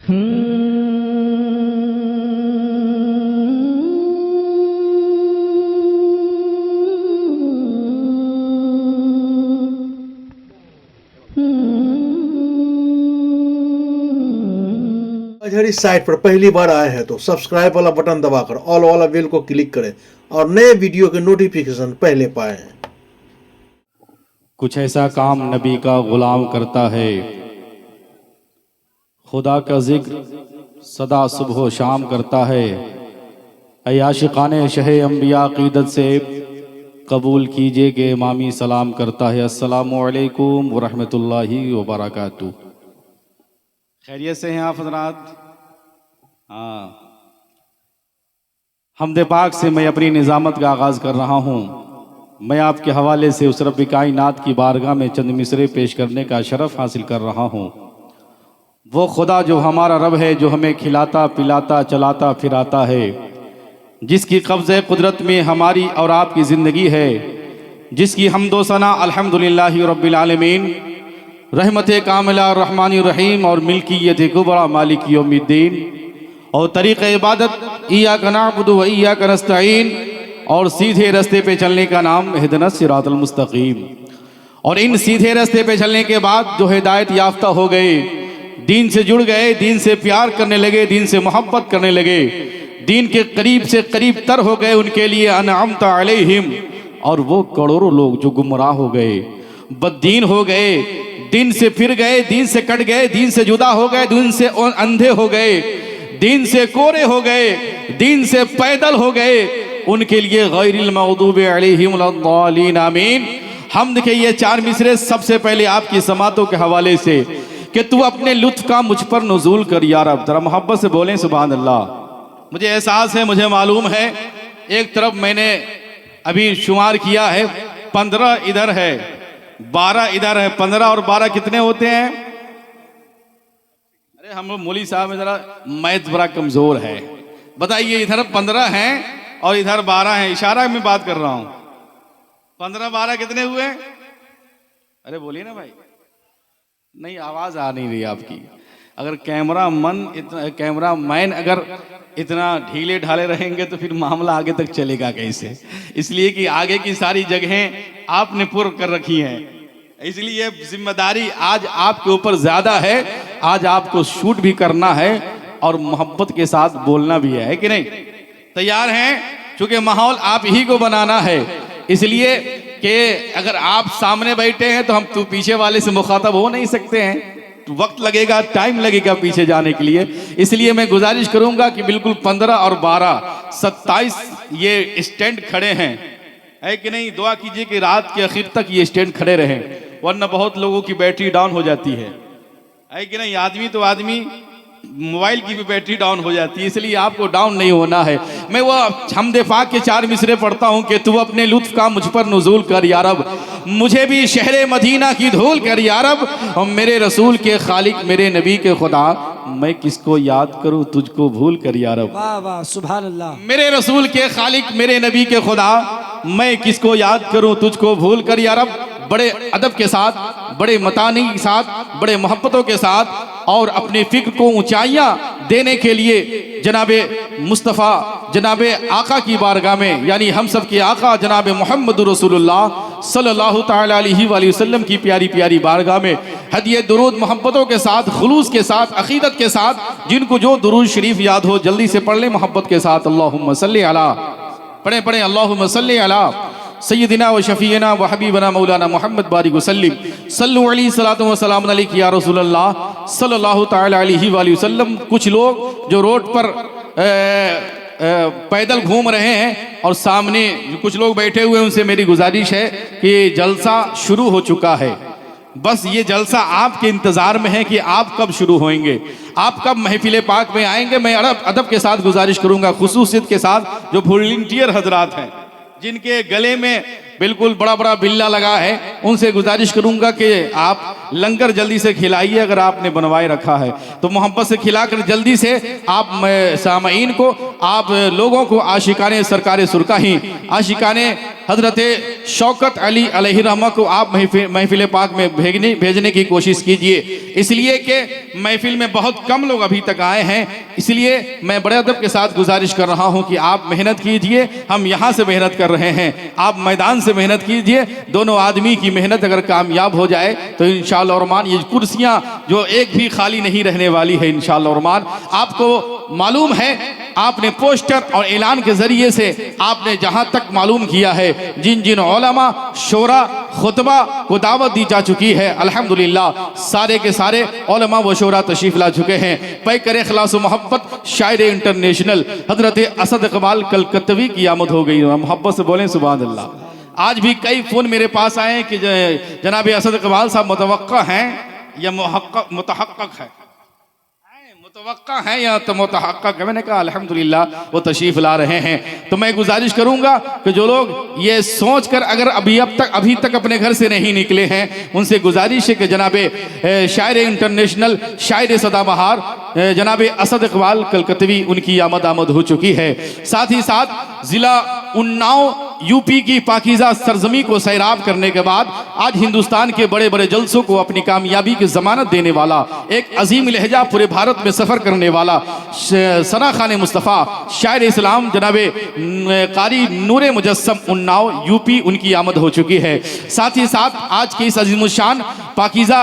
इस साइट पर पहली बार आए हैं तो सब्सक्राइब वाला बटन दबाकर ऑल वाला बेल को क्लिक करें और नए वीडियो के नोटिफिकेशन पहले पाएं। कुछ ऐसा काम नबी का गुलाम करता है, खुदा का जिक्र सदा सुबह शाम करता है। ऐ आशिकाने शहे अंबिया अक़ीदत से कबूल कीजिए कि इमामी सलाम करता है। अस्सलामु अलैकुम व रहमतुल्लाहि व बरकातुहू। खैरियत से हैं आप हज़रात? हाँ, हम्द पाक से मैं अपनी निज़ामत का आगाज़ कर रहा हूँ। मैं आपके हवाले से उस रब्बे कायनात की बारगाह में चंद मिसरे पेश करने का शरफ़ हासिल कर रहा हूँ। वो खुदा जो हमारा रब है, जो हमें खिलाता पिलाता चलाता फिराता है, जिसकी कब्ज़े कुदरत में हमारी और आपकी ज़िंदगी है, जिसकी हम्दो सना अल्हम्दुलिल्लाहि रब्बिल आलमीन, रहमत कामिला रहमानी रहीम और मिल्कियत कुबरा मालिक यौमिद्दीन और तरीक़ इबादत इय्याका नअबुदु व इय्याका नस्तईन और सीधे रास्ते पे चलने का नाम इहदिनस सिरातल मुस्तकीम। और इन सीधे रास्ते पे चलने के बाद जो हिदायत याफ्ता हो गए, दीन से जुड़ गए, दीन से प्यार करने लगे, दीन से मोहब्बत करने लगे, दीन के करीब से करीब तर हो गए, उनके लिए अनअमता अलैहिम। और वो करोड़ों लोग जो गुमराह हो गए, बददीन हो गए, दीन से फिर गए, दीन से कट गए, दीन से जुदा हो गए, दीन से अंधे हो गए, दीन से कोरे हो गए, दीन से पैदल हो गए, उनके लिए गैरिल मग़दूबि अलैहिम वलद्दालीन आमीन। हम्द के ये चार मिसरे सबसे पहले आपकी समातों के हवाले से कि तू अपने लुत्फ का मुझ पर नुज़ूल कर या रब। जरा मोहब्बत से बोलें सुभान अल्लाह। मुझे एहसास है, मुझे मालूम है, एक तरफ मैंने अभी शुमार किया है 15 इधर है, 12 इधर है। 15 और 12 कितने होते हैं? अरे हम लोग मौली साहब में जरा मैथ बड़ा कमजोर है, बताइए। इधर 15 हैं और इधर 12 हैं, इशारा में बात कर रहा हूं। 15 12 कितने हुए? अरे बोलिए ना भाई, नहीं आवाज आ नहीं रही आपकी। अगर कैमरा मैन अगर इतना ढीले ढाले रहेंगे तो फिर मामला आगे तक चलेगा कैसे? इसलिए कि आगे की सारी जगहें आपने पूर्ण कर रखी हैं, इसलिए जिम्मेदारी आज आपके ऊपर ज्यादा है। आज आपको शूट भी करना है और मोहब्बत के साथ बोलना भी है कि नहीं? तैयार हैं? क्योंकि माहौल आप ही को बनाना है, इसलिए कि अगर आप सामने बैठे हैं तो हम तो पीछे वाले से मुखातब हो नहीं सकते हैं, वक्त लगेगा, टाइम लगेगा पीछे जाने के लिए। इसलिए मैं गुजारिश करूंगा कि बिल्कुल 15 और 12 27 ये स्टैंड खड़े हैं, है कि नहीं? दुआ कीजिए कि रात के आखिर तक ये स्टैंड खड़े रहें, वरना बहुत लोगों की बैटरी डाउन हो जाती है कि नहीं? आदमी तो आदमी, मोबाइल की भी बैटरी डाउन हो जाती है, इसलिए आपको डाउन नहीं होना है। मैं वो हम्द पाक के 4 मिसरे पढ़ता हूँ कि तू अपने लुत्फ का मुझ पर नुज़ूल कर या रब, मुझे भी शहरे मदीना की धूल कर या रब, और मेरे रसूल के खालिक मेरे नबी के खुदा, मैं किसको याद करूँ तुझको भूल कर या रब। वाह वाह सुभान अल्लाह। मेरे रसूल के खालिक मेरे नबी के खुदा, मैं किसको याद करूँ तुझको भूल कर या रब। बड़े अदब के साथ, बड़े मतानी के साथ, बड़े मोहब्बतों के साथ और अपने फिक्र को ऊंचाइयां देने के लिए जनाबे मुस्तफ़ा, जनाबे आका की बारगाह में, यानी हम सब के आका जनाबे मोहम्मद रसूलुल्लाह सल्लल्लाहु ताला अलैहि वसल्लम की प्यारी प्यारी बारगाह में हदिये दुरूद मोहब्बतों के साथ, खुलूस के साथ, अकीदत के साथ, जिनको जो दुरूद शरीफ याद हो जल्दी से पढ़ लें मोहब्बत के साथ। अल्लाहुम्मा सल्ली अला, पढ़ें अल्लाहुम्मा सल्ली अला सय्यदिना व शफीना व हबीबना मौलाना मोहम्मद बारिक वसल्लिम सल्लु अलैहि सलातु व सलाम अलैहि या रसूलल्लाह सल्लल्लाहु ताला अलैहि वसल्लम। कुछ लोग जो रोड पर पैदल घूम रहे हैं और सामने कुछ लोग बैठे हुए, उनसे मेरी गुजारिश है कि जलसा शुरू हो चुका है, बस ये जलसा आपके इंतजार में है कि आप कब शुरू होंगे, आप कब महफिल पाक में आएंगे। मैं अदब के साथ गुजारिश करूंगा, खुसूसियत के साथ, जो वॉलंटियर हजरात हैं जिनके गले में बिल्कुल बड़ा बड़ा बिल्ला लगा है, उनसे गुजारिश करूंगा कि आप लंगर जल्दी से खिलाइए। अगर आपने बनवाए रखा है तो मोहब्बत से खिलाकर जल्दी से आप सामईन को आप लोगों को आशिकाने सरकार सुरकाही आशिकाने हजरत शौकत अली अलैहिर्रहमा को आप महफिल पाक में भेजने की कोशिश कीजिए, इसलिए कि महफिल में बहुत कम लोग अभी तक आए हैं। इसलिए मैं बड़े अदब के साथ गुजारिश कर रहा हूं कि आप मेहनत कीजिए, हम यहाँ से मेहनत कर रहे हैं, आप मैदान से मेहनत कीजिए। दोनों आदमी की मेहनत अगर कामयाब हो जाए तो इंशाअल्लाह रहमान ये कुर्सियाँ जो एक भी खाली नहीं रहने वाली है इंशाअल्लाह रहमान। आपको मालूम है, आपने पोस्टर और ऐलान के जरिए से आपने जहां तक मालूम किया है, जिन जिन उलमा शोरा खुतबा को दावत दी जा चुकी है, अल्हम्दुलिल्लाह सारे के सारे उलमा व शोरा तशरीफ ला चुके हैं। पैकर खलास मोहब्बत शायर इंटरनेशनल हजरत असद इकबाल कलकत्तवी की आमद हो गई। मोहब्बत से बोलें सुभान अल्लाह। आज भी कई फोन मेरे पास आए कि जनाब असद इकबाल साहब मुतवक्का हैं या मुतहक्कक है, मुतवक्का है या तो मुतहक्कक है। मैंने कहा अल्हम्दुलिल्लाह वो तशरीफ ला रहे हैं। तो मैं गुजारिश करूंगा कि जो लोग ये सोच कर अगर अभी तक अपने घर से नहीं निकले हैं, उनसे गुजारिश है कि जनाब शायर इंटरनेशनल शायर सदाबहार जनाब असद इकबाल कलकत्तवी उनकी आमद हो चुकी है। साथ ही साथ जिला उन्नाव यूपी की पाकीज़ा सरजमी को सैराब करने के बाद आज हिंदुस्तान के बड़े बड़े जलसों को अपनी कामयाबी की जमानत देने वाला एक अजीम लहजा पूरे भारत में सफर करने वाला सना खान मुस्तफ़ा शायर इस्लाम जनाब कारी नूर मुजस्सम उन्नाव यूपी उनकी आमद हो चुकी है। साथ ही साथ आज की इस अजीमुशान पाकीज़ा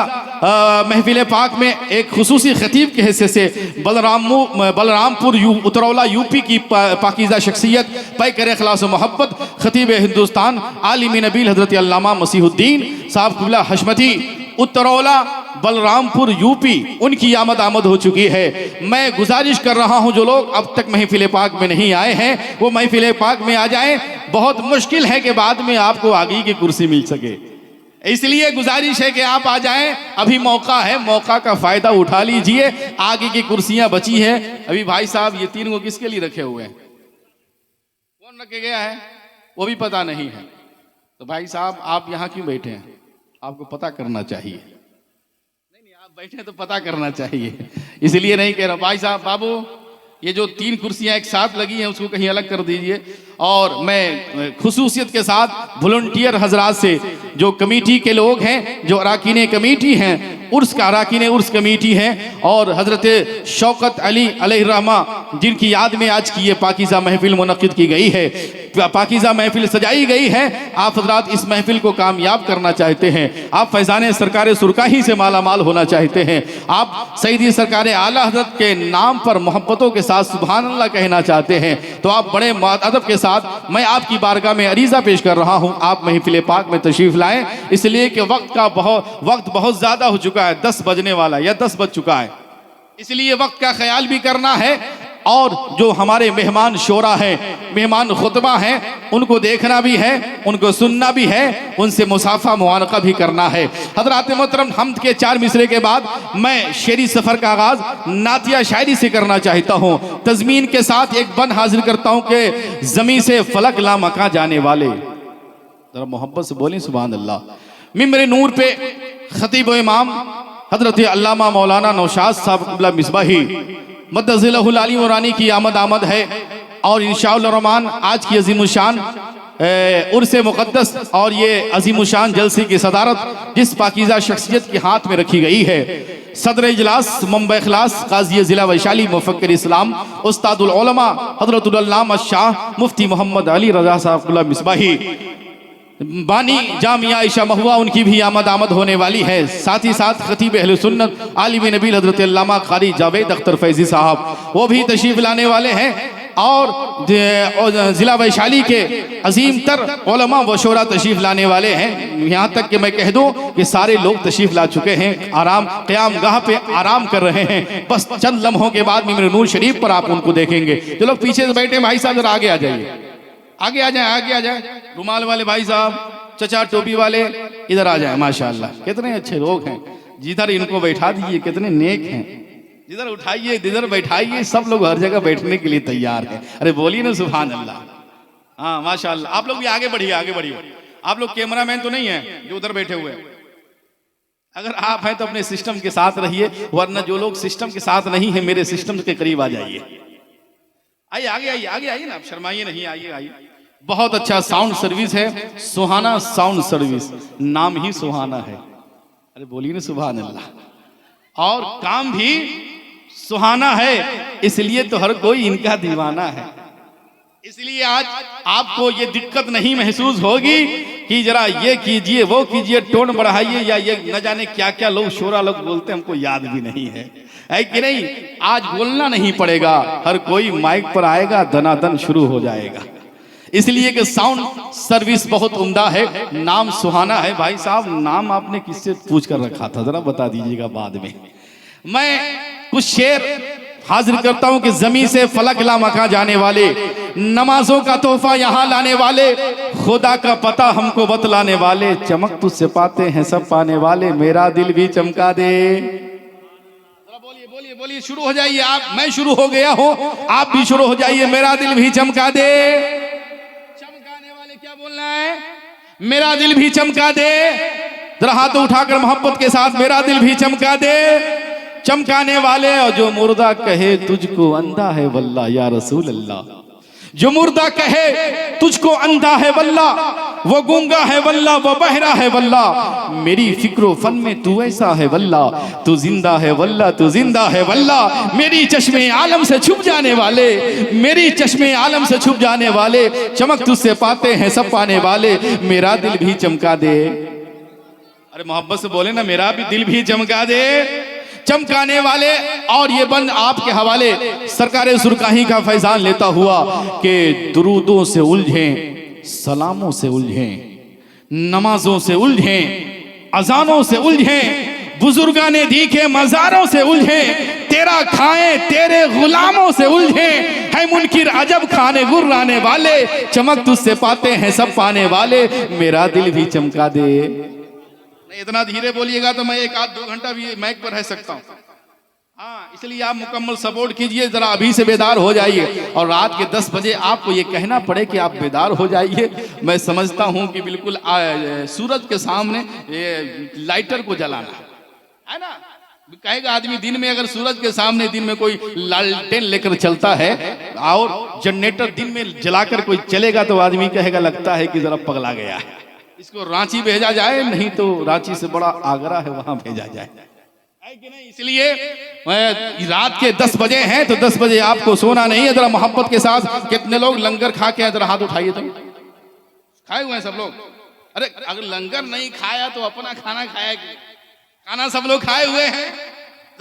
महफिल पाक में एक खुसूसी खतीब के हिस्से से बलरामपुर उतरौला यूपी की पाकीज़ा शख्सियत पैकर खलास मोहब्बत खतीब हिंदुस्तान आलिम नबील हजरत अल्लामा मसीहुद्दीन साहब क़िबला हशमती उत्तरौला बलरामपुर यूपी उनकी आमद हो चुकी है। मैं गुजारिश कर रहा हूं जो लोग अब तक महफिल पाक में नहीं आए हैं वो महफिल पाक में आ जाएं। बहुत मुश्किल है कि बाद में आपको आगे की कुर्सी मिल सके, इसलिए गुजारिश है कि आप आ जाएं, अभी मौका है, मौका का फायदा उठा लीजिए। आगे की कुर्सियां बची हैं। अभी भाई साहब ये तीन को किसके लिए रखे हुए हैं, कौन रखे गया है वो भी पता नहीं है। तो भाई साहब आप यहाँ क्यों बैठे हैं, आपको पता करना चाहिए। नहीं आप बैठे हैं तो पता करना चाहिए, इसलिए नहीं कह रहा। भाई साहब बाबू ये जो तीन कुर्सियां एक साथ लगी हैं उसको कहीं अलग कर दीजिए। और मैं खुसूसियत के साथ वॉलंटियर हजरात से जो कमेटी के लोग हैं, जो अराकीन कमेटी हैं, उर्स का अराकीन उर्स कमेटी है और हजरत शौकत अली अलैहिर्रहमा जिनकी याद में आज की ये पाकीज़ा महफिल मुनक्किद की गई है, पाकीज़ा महफिल सजाई गई है। आप हजरात इस महफिल को कामयाब करना चाहते हैं, आप फैज़ान सरकार सुरकाही से माला माल होना चाहते हैं, आप सईदी सरकार आला हजरत के नाम पर मोहब्बतों के साथ सुभान अल्लाह कहना चाहते हैं, तो आप बड़े अदब के साथ मैं आपकी बारगाह में अरीज़ा पेश कर रहा हूँ, आप महफिल पाक में तशरीफ़ लाएँ। इसलिए कि वक्त बहुत ज़्यादा हो चुका है, 10 बजने वाला या 10 बज चुका है, इसलिए वक्त का ख्याल भी करना है। और जो हमारे मेहमान शोरा हैं, मेहमान खुतबा हैं, उनको देखना भी है, उनको सुनना भी है, उनसे मुसाफा मुआनका भी करना है। हजरात मोहतरम हमद के 4 मिसरे के बाद मैं शेरी सफ़र का आगाज़ नातिया शायरी से करना चाहता हूँ। तज़मीन के साथ एक बन हाजिर करता हूँ कि ज़मीं से फलक ला मका जाने वाले, जरा मोहब्बत से बोलें सुभान अल्लाह। मिंबर नूर पे खतीब व इमाम हजरत अल्लामा मौलाना नौशाद साहब क़िबला मिसबाही मद्दज़िलहुल आली वरानी की आमद है। और इंशाअल्लाह रहमान आज की अज़ीमुशान उर्स मुक़द्दस और ये अज़ीमुशान जलसे की सदारत जिस पाकीज़ा शख्सियत के हाथ में रखी गई है, सदर इजलास मुंबई खलास काज़ी ज़िला वैशाली मुफ़क्किर इस्लाम उस्तादुल उलमा हज़रतुल अल्लामा शाह मुफ्ती मोहम्मद अली रज़ा साहब क़िबला मिसबाही बानी जामिया आयशा महुआ उनकी भी आमद होने वाली है। साथ ही साथ खतीब अहले सुन्नत आलिम नबील हजरत अल्लामा कारी जावेद अख्तर फैज़ी साहब वो भी तशरीफ़ लाने वाले हैं। और ज़िला वैशाली के अजीम तर उलमा व शोरा तशरीफ़ लाने वाले हैं। यहाँ तक कि मैं कह दूँ कि सारे लोग तशरीफ़ ला चुके हैं, आराम क़याम गाह पे आराम कर रहे हैं। बस चंद लम्हों के बाद मिंबर नूर शरीफ पर आप उनको देखेंगे। जो लोग पीछे से बैठे भाई साहब जरा आगे आ जाइए, आगे आ जाए। रुमाल वाले भाई साहब, चचा टोपी वाले इधर आ जाए। माशाअल्लाह कितने अच्छे लोग हैं, जिधर इनको बैठा दीजिए कितने नेक हैं, जिधर उठाइए जिधर बैठाइए सब लोग हर जगह बैठने के लिए तैयार हैं। अरे बोलिए ना सुभान अल्लाह। हाँ माशाअल्लाह। आप लोग भी आगे बढ़िए, आगे बढ़िए। आप लोग कैमरामैन तो नहीं है जो उधर बैठे हुए हैं, अगर आप हैं तो अपने सिस्टम के साथ रहिए, वरना जो लोग सिस्टम के साथ नहीं है मेरे सिस्टम के करीब आ जाइए। आइए आगे आइए आगे आइए ना, आप शर्माइए नहीं, आइए आइए। बहुत अच्छा साउंड सर्विस है, सुहाना साउंड सर्विस, नाम ही सुहाना है। अरे बोलिए ना सुभान अल्लाह। और काम भी सुहाना है, इसलिए तो हर कोई इनका दीवाना है। इसलिए आज आपको ये दिक्कत नहीं महसूस होगी कि जरा ये कीजिए वो कीजिए, टोन बढ़ाइए, या ये न जाने क्या क्या लोग शोरा लोग बोलते हैं, हमको याद भी नहीं है कि नहीं। आज बोलना नहीं पड़ेगा, हर कोई माइक पर आएगा, दनादन शुरू हो जाएगा। इसलिए कि साउंड सर्विस बहुत उम्दा है, नाम सुहाना है। भाई साहब, नाम आपने किससे पूछ कर रखा था, जरा बता दीजिएगा बाद में। मैं कुछ शेर हाजिर करता हूं कि जमीन से फलक ला मका जाने वाले, नमाजों का तोहफा यहाँ लाने वाले, खुदा का पता हमको बतलाने वाले, चमक तुझसे पाते हैं सब पाने वाले, मेरा दिल भी चमका दे। बोलिए बोलिए बोलिए, शुरू हो जाइए आप। मैं शुरू हो गया हूं, आप भी शुरू हो जाइए। मेरा दिल भी चमका दे, चमकाने वाले क्या बोलना है? मेरा दिल भी चमका दे। जरा हाथ उठाकर मोहब्बत के साथ, मेरा दिल भी चमका दे। चमकाने वाले, और जो मुर्दा कहे तुझको अंधा है वल्लाह या रसूल अल्लाह, जो मुर्दा कहे तुझको अंधा है वल्लाह, वो गूंगा है वल्लाह, वो बहरा है वल्लाह, मेरी फिक्रो फन में तू ऐसा है वल्लाह, तू जिंदा है वल्लाह, तू जिंदा है वल्लाह, मेरी चश्मे आलम से छुप जाने वाले, मेरी चश्मे आलम से छुप जाने वाले, चमक तुझसे पाते हैं सब पाने वाले, मेरा दिल भी चमका दे। अरे मोहब्बत से बोले ना, मेरा भी दिल भी चमका दे। चमकाने वाले। और ये बंद आपके हवाले सरकारे सुरकाही का फैजान लेता हुआ कि दुरूदों से उलझें, सलामों से उलझें, नमाजों से उलझें, अजानों से उलझें, बुजुर्गाने दी के मजारों से उलझें, तेरा खाएं तेरे गुलामों से उलझें, है मुनकिर अजब खाने गुर्राने वाले, चमक तुझसे पाते हैं सब पाने वाले, मेरा दिल भी चमका दे। इतना धीरे बोलिएगा तो मैं एक आध 2 घंटा भी माइक पर रह सकता हूँ। हाँ, इसलिए आप मुकम्मल सपोर्ट कीजिए, जरा अभी से बेदार हो जाइए। और रात के 10 बजे आपको ये कहना पड़े कि आप बेदार हो जाइए, मैं समझता हूँ कि बिल्कुल सूरज के सामने ये लाइटर को जलाना है ना। कहेगा आदमी दिन में अगर सूरज के सामने दिन में कोई लालटेन लेकर चलता है और जनरेटर दिन में जलाकर कोई चलेगा तो आदमी कहेगा लगता है कि जरा पगला गया है, इसको रांची भेजा जाए, नहीं तो रांची से बड़ा आगरा है वहां भेजा जाए, है कि नहीं। इसलिए रात के 10 बजे हैं तो 10 बजे आपको सोना नहीं है। जरा मोहब्बत के साथ, कितने लोग लंगर खा के, जरा हाथ उठाइए। तो खाए हुए हैं सब लोग? अरे अगर लंगर नहीं खाया तो अपना खाना खाया, खाना सब लोग खाए हुए हैं।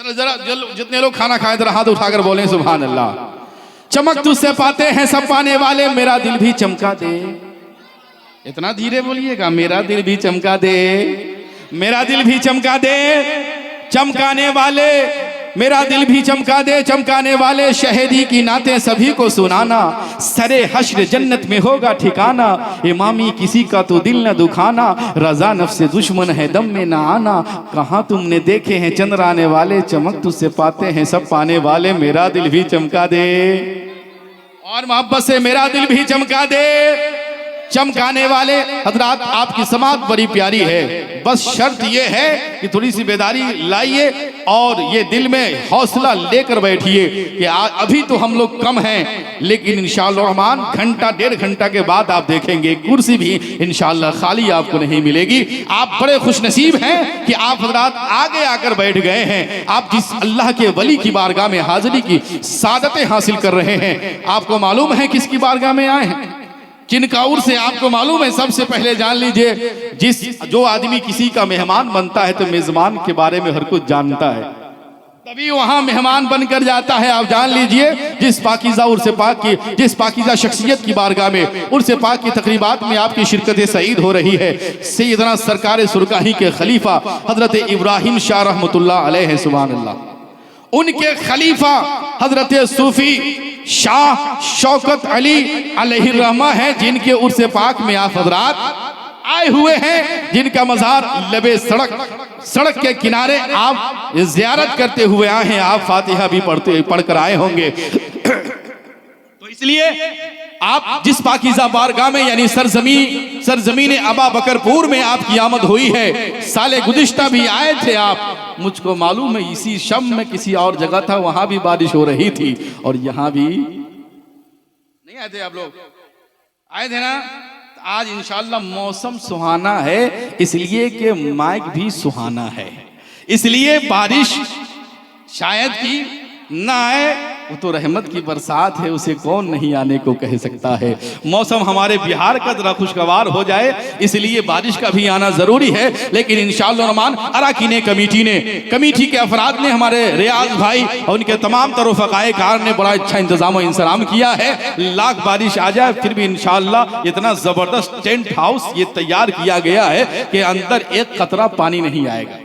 जरा जितने लोग खाना खाए जरा हाथ उठाकर बोले सुभान अल्लाह। चमक तुझसे पाते हैं सब पाने वाले, मेरा दिल भी चमका दे। इतना धीरे बोलिएगा, मेरा दिल भी चमका दे, मेरा दिल भी चमका दे। चमकाने वाले, मेरा दिल भी चमका दे। चमकाने वाले, शहीदी की नातें सभी को सुनाना, सरे हश्र जन्नत में होगा ठिकाना, इमामी किसी का तो दिल न दुखाना, रजा नफ्से दुश्मन है दम में न आना, कहाँ तुमने देखे हैं चंद्राने वाले, चमक तुझसे पाते हैं सब पाने वाले, मेरा दिल भी चमका दे। और मोहब्बत से मेरा दिल भी चमका दे। चमकाने वाले हजरात, आपकी समात बड़ी प्यारी है, बस शर्त ये है कि थोड़ी सी बेदारी लाइए और ये दिल में हौसला लेकर बैठिए कि अभी तो हम लोग कम हैं, लेकिन इंशाअल्लाह रहमान घंटा 1.5 घंटा के बाद आप देखेंगे कुर्सी भी इंशाअल्लाह खाली आपको नहीं मिलेगी। आप बड़े खुशनसीब हैं कि आप हजरात आगे आकर बैठ गए हैं। आप जिस अल्लाह के वली की बारगाह में हाजिरी की सादतें हासिल कर रहे हैं, आपको मालूम है किसकी बारगाह में आए हैं, किनकाउर से आपको मालूम है। सबसे पहले जान लीजिए, जो आदमी किसी का मेहमान बनता है तो मेजबान के बारे में हर कुछ जानता है, तभी वहां मेहमान बनकर जाता है। आप जान लीजिए, जिस पाकीज़ा उर्से पाक की, जिस पाकीज़ा शख्सियत की बारगाह में उर्से पाक की तकरीबात में आपकी शिरकत सईद हो रही है, सैयदना सरकार सुरकाही के खलीफा हजरत इब्राहिम शाह रहमतुल्लाह अलैहि सुभान अल्लाह, उनके खलीफा हजरत सूफी शाह शौकत अली अलैहिर्रहमा है, जिनके उर्से पाक में आप हजरात आए हुए हैं, जिनका मज़ार लबे सड़क के किनारे आप ज़ियारत करते हुए आए हैं। आप फातिहा भी पढ़कर आए होंगे। तो इसलिए आप जिस पाकीज़ा बारगाह में यानी सरजमीन अबा बकरपुर में आपकी आमद हुई है, साले गुज़िश्ता भी आए थे आप, मुझको मालूम है इसी शम में किसी और जगह था, वहां भी बारिश हो रही थी और यहाँ भी नहीं आए थे आप लोग? आए थे ना? आज इंशाल्लाह मौसम सुहाना है, इसलिए कि माइक भी सुहाना है, इसलिए बारिश शायद कि ना आए, वो तो रहमत की बरसात है, उसे कौन नहीं आने को कह सकता है। मौसम हमारे बिहार का जरा खुशगवार हो जाए, इसलिए बारिश का भी आना जरूरी है। लेकिन इंशाअल्लाह रहमान अराकीने कमेटी के अफराद ने, हमारे रियाज भाई और उनके तमाम तरफ़ाए कार ने बड़ा अच्छा इंतजाम और इंतजाम किया है। लाख बारिश आ जाए फिर भी इंशाअल्लाह इतना जबरदस्त टेंट हाउस ये तैयार किया गया है कि अंदर एक कतरा पानी नहीं आएगा।